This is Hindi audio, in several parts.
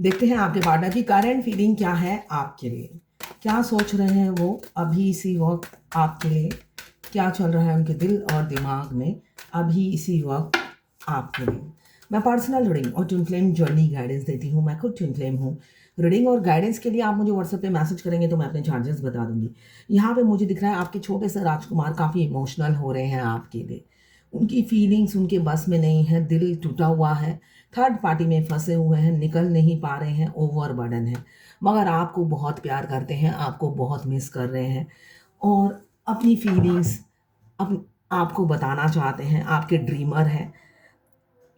देखते हैं आपके पार्टनर की करंट फीलिंग क्या है आपके लिए, क्या सोच रहे हैं वो अभी इसी वक्त आपके लिए, क्या चल रहा है उनके दिल और दिमाग में अभी इसी वक्त आपके लिए। मैं पर्सनल रीडिंग और ट्विन फ्लेम जर्नी गाइडेंस देती हूँ। मैं खुद ट्विन फ्लेम हूँ। रीडिंग और गाइडेंस के लिए आप मुझे व्हाट्सएप पे मैसेज करेंगे तो मैं अपने चार्जेस बता दूंगी। यहाँ पे मुझे दिख रहा है आपके छोटे से राजकुमार काफ़ी इमोशनल हो रहे हैं आपके लिए। उनकी फीलिंग्स उनके बस में नहीं है, दिल टूटा हुआ है, थर्ड पार्टी में फंसे हुए हैं, निकल नहीं पा रहे हैं, ओवर बर्डन है, मगर आपको बहुत प्यार करते हैं, आपको बहुत मिस कर रहे हैं और अपनी फीलिंग्स आपको बताना चाहते हैं। आपके ड्रीमर हैं,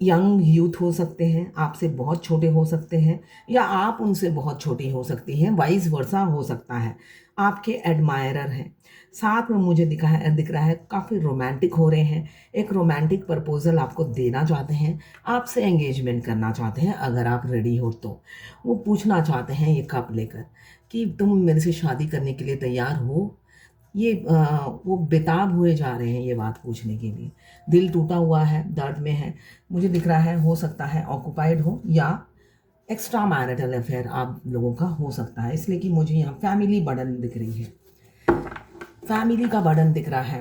यंग यूथ हो सकते हैं, आपसे बहुत छोटे हो सकते हैं या आप उनसे बहुत छोटी हो सकती हैं, वाइस वर्सा हो सकता है। आपके एडमायरर हैं। साथ में मुझे दिख रहा है काफ़ी रोमांटिक हो रहे हैं, एक रोमांटिक प्रपोजल आपको देना चाहते हैं, आपसे एंगेजमेंट करना चाहते हैं। अगर आप रेडी हो तो वो पूछना चाहते हैं ये कप लेकर कि तुम मेरे से शादी करने के लिए तैयार हो। वो बेताब हुए जा रहे हैं ये बात पूछने के लिए। दिल टूटा हुआ है, दर्द में है। मुझे दिख रहा है हो सकता है ऑक्युपाइड हो या एक्स्ट्रा मैरिटल अफेयर आप लोगों का हो सकता है, इसलिए कि मुझे यहाँ फैमिली बर्डन दिख रही है, फैमिली का बर्डन दिख रहा है।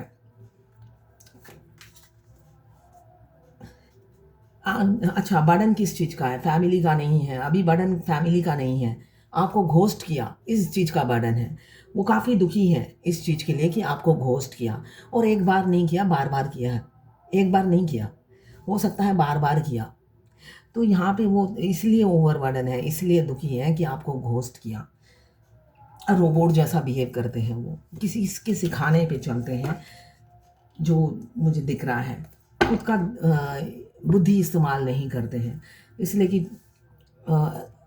अच्छा, बर्डन किस चीज़ का है? फैमिली का नहीं है अभी, बर्डन फैमिली का नहीं है। आपको घोस्ट किया इस चीज़ का बर्डन है। वो काफ़ी दुखी है इस चीज़ के लिए कि आपको घोस्ट किया, और एक बार नहीं किया, बार बार किया है। एक बार नहीं किया, हो सकता है बार बार किया। तो यहाँ पे वो इसलिए ओवर बर्डन है, इसलिए दुखी है कि आपको घोस्ट किया। रोबोट जैसा बिहेव करते हैं वो, किसी के सिखाने पे चलते हैं, जो मुझे दिख रहा है। खुद का बुद्धि इस्तेमाल नहीं करते हैं, इसलिए कि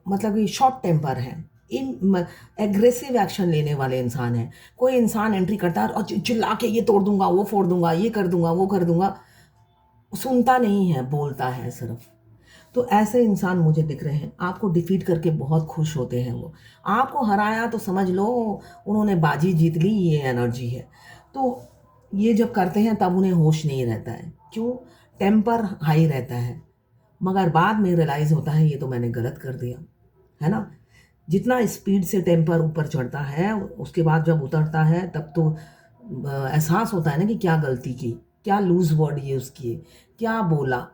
मतलब ये शॉर्ट टेम्पर है, इन एग्रेसिव एक्शन लेने वाले इंसान हैं। कोई इंसान एंट्री करता है और चिल्ला के ये तोड़ दूंगा, वो फोड़ दूंगा, ये कर दूंगा, वो कर दूंगा, सुनता नहीं है, बोलता है सिर्फ। तो ऐसे इंसान मुझे दिख रहे हैं। आपको डिफीट करके बहुत खुश होते हैं वो। आपको हराया तो समझ लो उन्होंने बाजी जीत ली, ये एनर्जी है। तो ये जब करते हैं तब उन्हें होश नहीं रहता है। क्यों? टेम्पर हाई रहता है, मगर बाद में रियलाइज़ होता है ये तो मैंने गलत कर दिया, है ना? जितना स्पीड से टेम्पर ऊपर चढ़ता है उसके बाद जब उतरता है तब तो एहसास होता है ना कि क्या गलती की, क्या लूज़ वर्ड यूज़ किए, क्या बोला।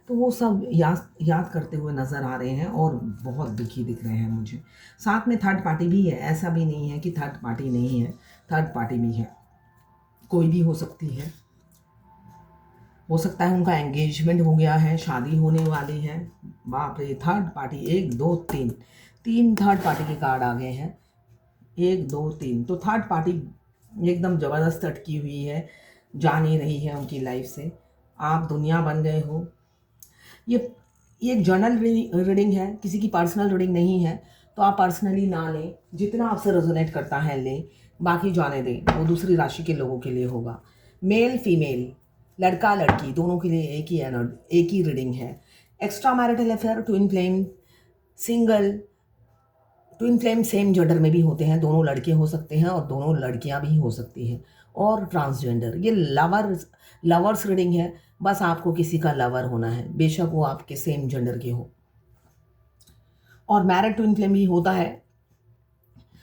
तो वो सब याद याद करते हुए नज़र आ रहे हैं और बहुत दुखी दिख रहे हैं मुझे। साथ में थर्ड पार्टी भी है, ऐसा भी नहीं है कि थर्ड पार्टी नहीं है, थर्ड पार्टी भी है, कोई भी हो सकती है। हो सकता है उनका एंगेजमेंट हो गया है, शादी होने वाली है। बाप रे, थर्ड पार्टी, एक दो तीन, तीन थर्ड पार्टी के कार्ड आ गए हैं, एक दो तीन। तो थर्ड पार्टी एकदम ज़बरदस्त अटकी हुई है, जा नहीं रही है उनकी लाइफ से। आप दुनिया बन गए हो। ये ये एक जर्नल रीडिंग है, किसी की पर्सनल रीडिंग नहीं है, तो आप पर्सनली ना लें। जितना आपसे रेजोनेट करता है लें, बाकी जाने दें, वो दूसरी राशि के लोगों के लिए होगा। मेल फीमेल, लड़का लड़की, दोनों के लिए एक ही रीडिंग है। Extra marital affair, twin flame, single, twin flame same gender में भी होते हैं, दोनों लड़के हो सकते हैं और दोनों लड़कियां भी हो सकती हैं, और ट्रांसजेंडर। ये लवर्स रीडिंग है, बस आपको किसी का लवर होना है, बेशक वो आपके सेम जेंडर के हो। और मैरिड ट्विन फ्लेम भी होता है।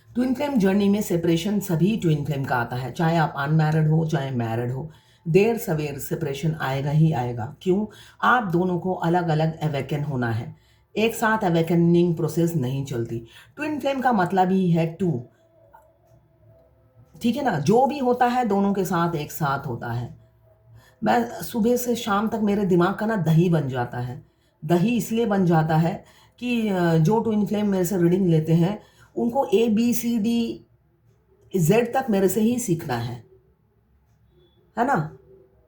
ट्विन फ्लेम जर्नी में सेपरेशन सभी ट्विन फ्लेम का आता है, चाहे आप अनमैरिड हो चाहे मैरिड हो। देर सवेर सेपरेशन आएगा ही आएगा। क्यों? आप दोनों को अलग अलग अवेकन होना है, एक साथ अवेकनिंग प्रोसेस नहीं चलती। ट्विन फ्लेम का मतलब ही है टू, ठीक है ना? जो भी होता है दोनों के साथ एक साथ होता है। मैं सुबह से शाम तक मेरे दिमाग का ना दही बन जाता है। दही इसलिए बन जाता है कि जो ट्विन फ्लेम मेरे से रीडिंग लेते हैं उनको ABCD Z तक मेरे से ही सीखना है ना?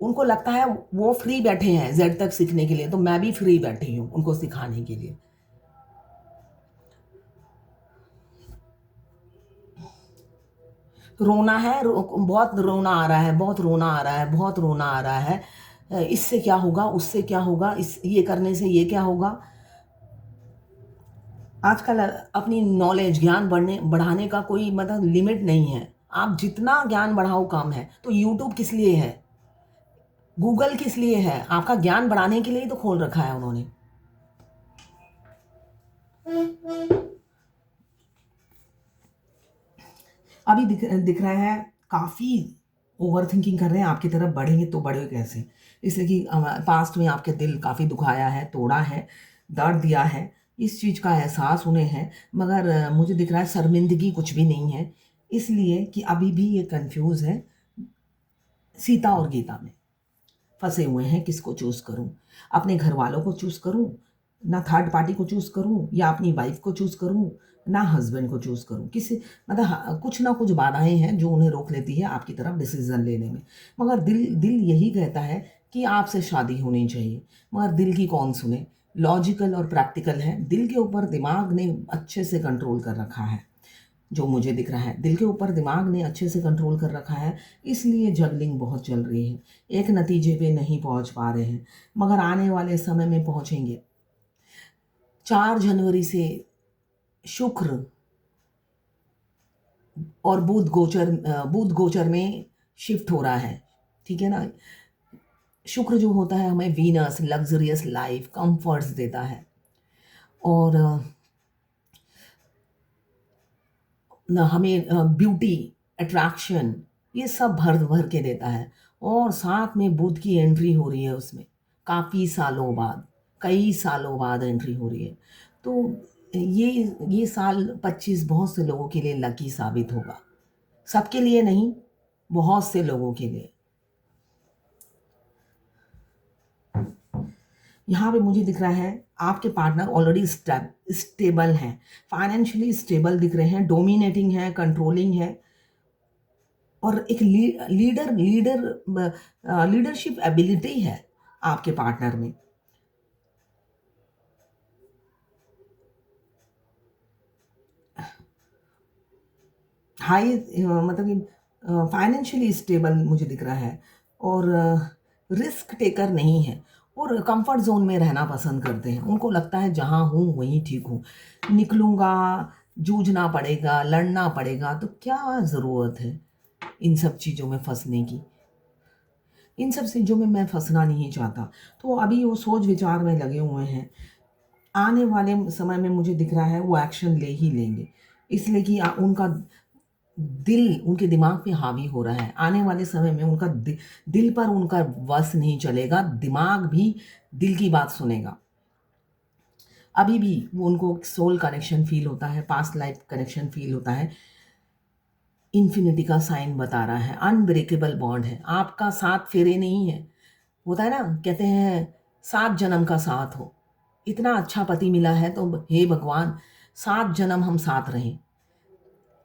उनको लगता है वो फ्री बैठे हैं Z तक सीखने के लिए, तो मैं भी फ्री बैठी हूँ उनको सिखाने के लिए। रोना है, बहुत रोना आ रहा है, बहुत रोना आ रहा है, बहुत रोना आ रहा है। इससे क्या होगा, उससे क्या होगा, इस ये करने से ये क्या होगा। आजकल अपनी नॉलेज, ज्ञान बढ़ाने का कोई मतलब लिमिट नहीं है। आप जितना ज्ञान बढ़ाओ कम है। तो यूट्यूब किस लिए है, गूगल किस लिए है? आपका ज्ञान बढ़ाने के लिए ही तो खोल रखा है उन्होंने। अभी दिख रहा है काफ़ी ओवर थिंकिंग कर रहे हैं, आपकी तरफ बढ़ेंगे तो बढ़े कैसे, इसलिए कि पास्ट में आपके दिल काफ़ी दुखाया है, तोड़ा है, दर्द दिया है, इस चीज़ का एहसास उन्हें है। मगर मुझे दिख रहा है शर्मिंदगी कुछ भी नहीं है, इसलिए कि अभी भी ये कंफ्यूज है सीता और गीता में फंसे हुए हैं, किसको चूज़ करूं, अपने घर वालों को चूज़ करूं, ना थर्ड पार्टी को चूज़ करूं, या अपनी वाइफ को चूज़ करूं, ना हस्बैंड को चूज़ करूं, किसी मतलब कुछ ना कुछ बाधाएं हैं जो उन्हें रोक लेती है आपकी तरफ डिसीजन लेने में। मगर दिल दिल यही कहता है कि आपसे शादी होनी चाहिए, मगर दिल की कौन सुने। लॉजिकल और प्रैक्टिकल है, दिल के ऊपर दिमाग ने अच्छे से कंट्रोल कर रखा है। जो मुझे दिख रहा है दिल के ऊपर दिमाग ने अच्छे से कंट्रोल कर रखा है, इसलिए जगलिंग बहुत चल रही है, एक नतीजे पे नहीं पहुंच पा रहे हैं, मगर आने वाले समय में पहुंचेंगे। 4 जनवरी से शुक्र और बुध गोचर में शिफ्ट हो रहा है, ठीक है ना। शुक्र जो होता है हमें वीनस, लग्जरियस लाइफ, कंफर्ट्स देता है, और हमें ब्यूटी, अट्रैक्शन, ये सब भर भर के देता है। और साथ में बुध की एंट्री हो रही है उसमें, काफ़ी सालों बाद, कई सालों बाद एंट्री हो रही है। तो ये साल 25 बहुत से लोगों के लिए लकी साबित होगा, सबके लिए नहीं, बहुत से लोगों के लिए। यहाँ पे मुझे दिख रहा है आपके पार्टनर ऑलरेडी स्टेबल हैं, फाइनेंशियली स्टेबल दिख रहे हैं, डोमिनेटिंग है, कंट्रोलिंग है, और एक लीडरशिप एबिलिटी है आपके पार्टनर में। हाई मतलब कि फाइनेंशियली स्टेबल मुझे दिख रहा है, और रिस्क टेकर नहीं है, और कंफर्ट जोन में रहना पसंद करते हैं। उनको लगता है जहाँ हूँ वहीं ठीक हूँ, निकलूँगा, जूझना पड़ेगा, लड़ना पड़ेगा, तो क्या ज़रूरत है इन सब चीज़ों में फंसने की। इन सब चीज़ों में मैं फंसना नहीं चाहता। तो अभी वो सोच विचार में लगे हुए हैं, आने वाले समय में मुझे दिख रहा है वो एक्शन ले ही लेंगे, इसलिए कि उनका दिल उनके दिमाग पे हावी हो रहा है। आने वाले समय में उनका दिल पर उनका वश नहीं चलेगा, दिमाग भी दिल की बात सुनेगा। अभी भी वो उनको सोल कनेक्शन फील होता है, पास्ट लाइफ कनेक्शन फील होता है। इन्फिनिटी का साइन बता रहा है, अनब्रेकेबल बॉन्ड है, आपका साथ फेरे नहीं है। होता है ना, कहते हैं 7 जन्म का साथ हो, इतना अच्छा पति मिला है तो हे भगवान 7 जन्म हम साथ रहें।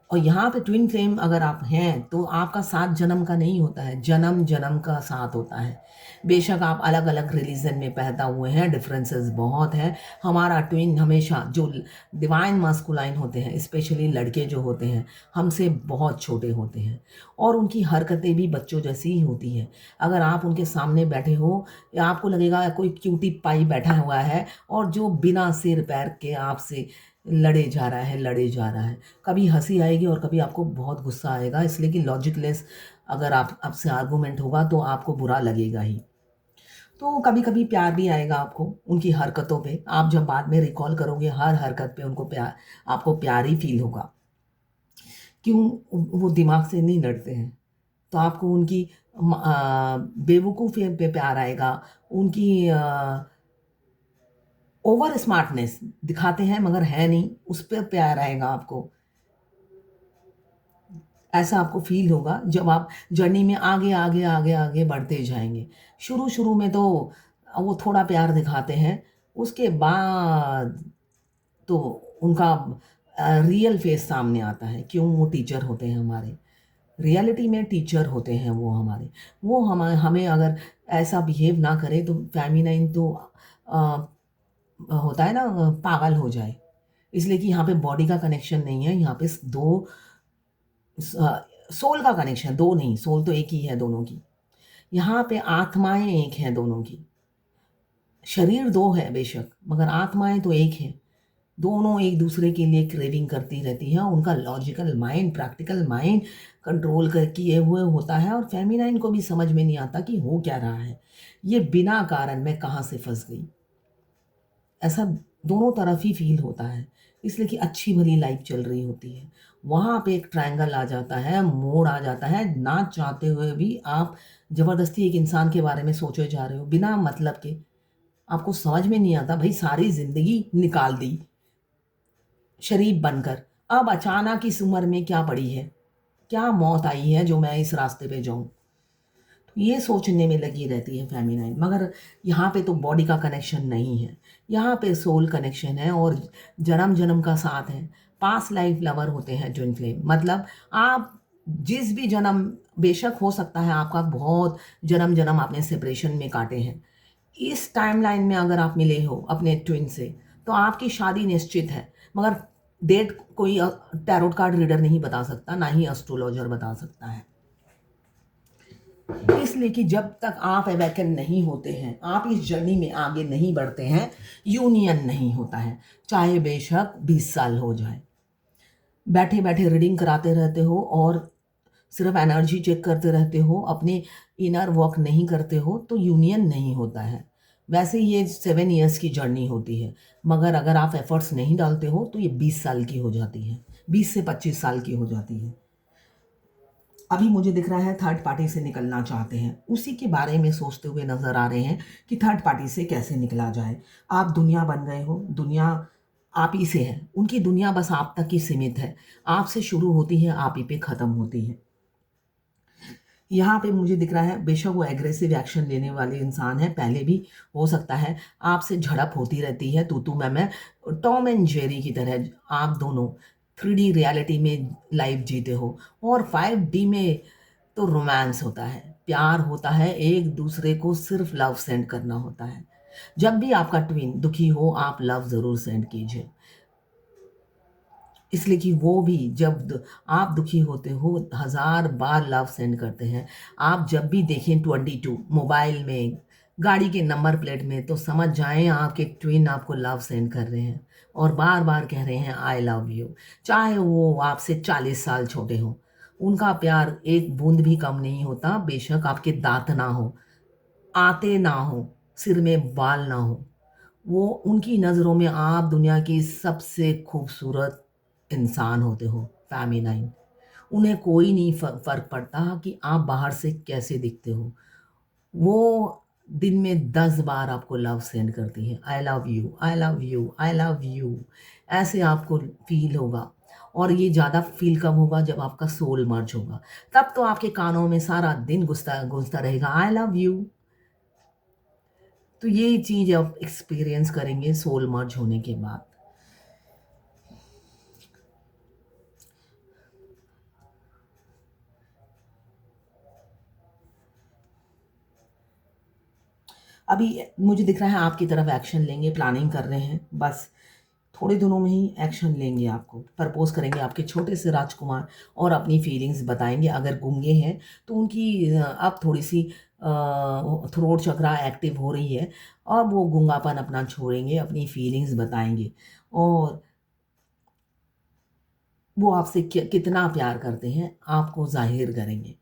और यहाँ पे ट्विन फ्लेम अगर आप हैं तो आपका 7 जन्म का नहीं होता है, जन्म जन्म का साथ होता है। बेशक आप अलग अलग रिलीजन में पैदा हुए हैं, डिफरेंसेस बहुत हैं, हमारा ट्विन हमेशा जो डिवाइन मास्कुलाइन होते हैं, स्पेशली लड़के जो होते हैं, हमसे बहुत छोटे होते हैं, और उनकी हरकतें भी बच्चों जैसी ही होती हैं। अगर आप उनके सामने बैठे हो, या आपको लगेगा कोई क्यूटी पाई बैठा हुआ है और जो बिना सिर पैर के आपसे लड़े जा रहा है, लड़े जा रहा है। कभी हंसी आएगी और कभी आपको बहुत गुस्सा आएगा, इसलिए कि लॉजिकलेस अगर आपसे आर्गूमेंट होगा तो आपको बुरा लगेगा ही। तो कभी कभी प्यार भी आएगा आपको उनकी हरकतों पे, आप जब बाद में रिकॉल करोगे हर हरकत पे उनको प्यार, आपको प्यार ही फील होगा। क्यों, वो दिमाग से नहीं लड़ते हैं, तो आपको उनकी बेवकूफ़ी पे प्यार आएगा, उनकी ओवर स्मार्टनेस दिखाते हैं मगर है नहीं, उस पर प्यार आएगा आपको। ऐसा आपको फील होगा जब आप जर्नी में आगे आगे आगे आगे बढ़ते जाएंगे। शुरू शुरू में तो वो थोड़ा प्यार दिखाते हैं, उसके बाद तो उनका रियल फेस सामने आता है। क्यों, वो टीचर होते हैं हमारे, रियलिटी में टीचर होते हैं वो हमारे। वो हमें अगर ऐसा बिहेव ना करे तो फेमिनाइन तो होता है ना, पागल हो जाए। इसलिए कि यहाँ पे बॉडी का कनेक्शन नहीं है, यहाँ पे दो सोल का कनेक्शन, दो नहीं, सोल तो एक ही है दोनों की। यहाँ पे आत्माएं एक हैं दोनों की, शरीर दो है बेशक मगर आत्माएं तो एक हैं। दोनों एक दूसरे के लिए क्रेविंग करती रहती हैं, उनका logical mind, practical mind control कर किए हुए होता है, और फेमिनाइन को भी समझ में नहीं आता कि हो क्या रहा है, ये बिना कारण मैं कहाँ से फंस गई। ऐसा दोनों तरफ ही फील होता है, इसलिए कि अच्छी भली लाइफ चल रही होती है। वहाँ पे एक ट्रायंगल आ जाता है, मोड़ आ जाता है, ना चाहते हुए भी आप ज़बरदस्ती एक इंसान के बारे में सोचे जा रहे हो, बिना मतलब के। आपको समझ में नहीं आता, भई सारी ज़िंदगी निकाल दी शरीफ बनकर, अब अचानक इस उम्र में क्या पड़ी है? क्या मौत आई है जो मैं इस रास्ते पे जाऊँ? ये सोचने में लगी रहती है फेमिनाइन, मगर यहाँ पे तो बॉडी का कनेक्शन नहीं है, यहाँ पे सोल कनेक्शन है और जन्म जन्म का साथ है। पास्ट लाइफ लवर होते हैं ट्विन फ्लेम, मतलब आप जिस भी जन्म, बेशक हो सकता है आपका बहुत जन्म जन्म आपने सेपरेशन में काटे हैं, इस टाइमलाइन में अगर आप मिले हो अपने ट्विन से, तो आपकी शादी निश्चित है। मगर डेट कोई टैरोट कार्ड रीडर नहीं बता सकता, ना ही एस्ट्रोलॉजर बता सकता है। इसलिए कि जब तक आप अवेकन नहीं होते हैं, आप इस जर्नी में आगे नहीं बढ़ते हैं, यूनियन नहीं होता है, चाहे बेशक 20 साल हो जाए। बैठे बैठे रीडिंग कराते रहते हो और सिर्फ एनर्जी चेक करते रहते हो, अपने इनर वर्क नहीं करते हो, तो यूनियन नहीं होता है। वैसे ये 7 ईयर्स की जर्नी होती है, मगर अगर आप एफर्ट्स नहीं डालते हो तो ये 20 साल की हो जाती है, 20 से 25 साल की हो जाती है। अभी मुझे दिख रहा है थर्ड पार्टी से निकलना चाहते हैं, उसी के बारे में सोचते हुए नज़र आ रहे हैं कि थर्ड पार्टी से कैसे निकला जाए। आप दुनिया बन गए हो, दुनिया आप ही से है, उनकी दुनिया बस आप तक ही सीमित है, आपसे शुरू होती है, आप ही पे ख़त्म होती है। यहाँ पे मुझे दिख रहा है बेशक वो एग्रेसिव एक्शन लेने वाले इंसान है, पहले भी हो सकता है, आपसे झड़प होती रहती है, तू-तू मैं, टॉम एंड जेरी की तरह आप दोनों 3D रियलिटी में लाइफ जीते हो और 5D में तो रोमांस होता है, प्यार होता है, एक दूसरे को सिर्फ लव सेंड करना होता है। जब भी आपका ट्विन दुखी हो, आप लव ज़रूर सेंड कीजिए। इसलिए कि वो भी जब आप दुखी होते हो, 1000 बार लव सेंड करते हैं। आप जब भी देखें 22 मोबाइल में, गाड़ी के नंबर प्लेट में, तो समझ जाएं आपके ट्विन आपको लव सेंड कर रहे हैं और बार बार कह रहे हैं आई लव यू। चाहे वो आपसे 40 साल छोटे हों, उनका प्यार एक बूंद भी कम नहीं होता, बेशक आपके दांत ना हो, आते ना हो, सिर में बाल ना हो। वो उनकी नज़रों में आप दुनिया की सबसे खूबसूरत इंसान होते हो, फ़ेमिनाइन। उन्हें कोई नहीं फ़र्क पड़ता कि आप बाहर से कैसे दिखते हो। वो दिन में 10 बार आपको लव सेंड करती हैं, I love you, I love you, I love you. ऐसे आपको फ़ील होगा और ये ज़्यादा फ़ील कब होगा जब आपका सोल मर्ज होगा। तब तो आपके कानों में सारा दिन गूँजता गूँजता रहेगा आई लव यू। तो ये चीज़ आप एक्सपीरियंस करेंगे सोल मर्ज होने के बाद। अभी मुझे दिख रहा है आपकी तरफ एक्शन लेंगे, प्लानिंग कर रहे हैं, बस थोड़े दिनों में ही एक्शन लेंगे, आपको प्रपोज़ करेंगे आपके छोटे से राजकुमार और अपनी फीलिंग्स बताएँगे। अगर गूंगे हैं तो उनकी अब थोड़ी-सी थ्रोट चक्रा एक्टिव हो रही है और वो गूंगापन अपना छोड़ेंगे, अपनी फीलिंग्स बताएँगे और वो आपसे कितना प्यार करते हैं, आपको ज़ाहिर करेंगे।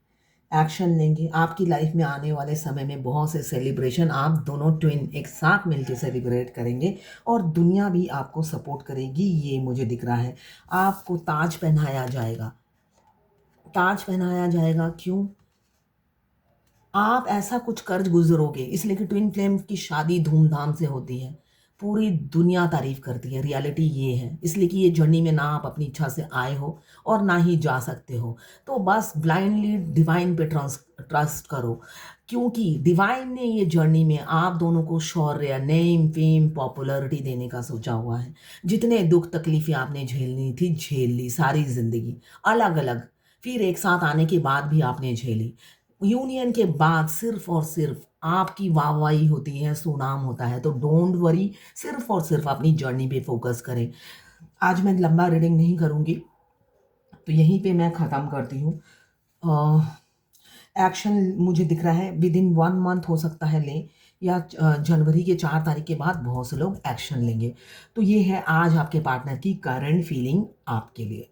एक्शन लेंगे, आपकी लाइफ में आने वाले समय में बहुत से सेलिब्रेशन आप दोनों ट्विन एक साथ मिलके सेलिब्रेट करेंगे और दुनिया भी आपको सपोर्ट करेगी, ये मुझे दिख रहा है। आपको ताज पहनाया जाएगा, ताज पहनाया जाएगा क्यों? आप ऐसा कुछ कर गुज़रोगे, इसलिए कि ट्विन फ्लेम की शादी धूम-धाम से होती है। पूरी दुनिया तारीफ़ करती है, रियलिटी ये है। इसलिए कि ये जर्नी में ना आप अपनी इच्छा से आए हो और ना ही जा सकते हो। तो बस ब्लाइंडली डिवाइन पे ट्रस्ट करो, क्योंकि डिवाइन ने ये जर्नी में आप दोनों को शौर्य, नेम, फेम, पॉपुलैरिटी देने का सोचा हुआ है। जितने दुःख तकलीफ़ें आपने झेलनी थी, झेल ली सारी ज़िंदगी, अलग-अलग। फिर एक साथ आने के बाद भी आपने झेली। यूनियन के बाद सिर्फ़ और सिर्फ़ आपकी वाहवाही होती है, सुनाम होता है, तो डोंट वरी, सिर्फ़ और सिर्फ़ अपनी जर्नी पे फ़ोकस करें। आज मैं लंबा रीडिंग नहीं करूँगी, तो यहीं पे मैं ख़त्म करती हूँ। एक्शन मुझे दिख रहा है विदिन 1 मंथ हो सकता है लें, या जनवरी के 4 तारीख के बाद बहुत से लोग एक्शन लेंगे। तो ये है आज आपके पार्टनर की करंट फीलिंग आपके लिए।